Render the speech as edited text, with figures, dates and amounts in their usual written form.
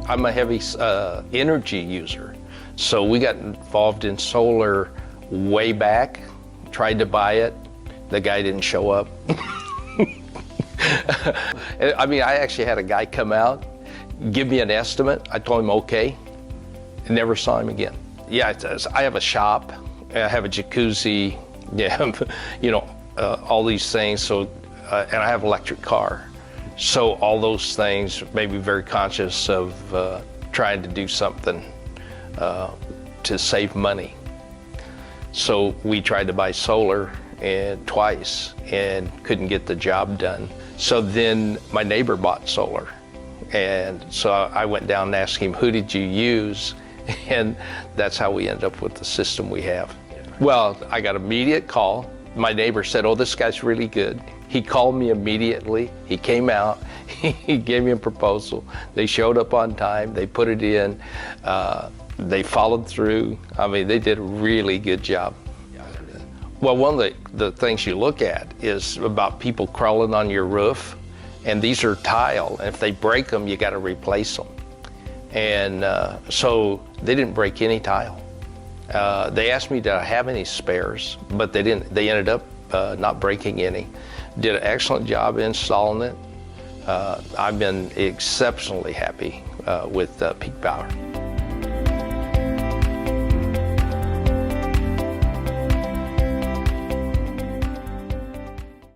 I'm a heavy energy user. So we got involved in solar way back, tried to buy it. The guy didn't show up. I mean, I actually had a guy come out, give me an estimate. I told him okay, and never saw him again. Yeah, I have a shop, I have a jacuzzi, yeah, you know, all these things. So, and I have an electric car. So all those things made me very conscious of trying to do something to save money. So we tried to buy solar twice and couldn't get the job done. So then my neighbor bought solar. And so I went down and asked him, who did you use? And that's how we ended up with the system we have. Well, I got an immediate call. My neighbor said, oh, this guy's really good. He called me immediately. He came out, he gave me a proposal. They showed up on time, they put it in, they followed through. I mean, they did a really good job. Well, one of the things you look at is about people crawling on your roof, and these are tile, and if they break them, you got to replace them. And so they didn't break any tile. They asked me, did I have any spares, but they didn't. They ended up not breaking any. Did an excellent job installing it. I've been exceptionally happy with Peak Power.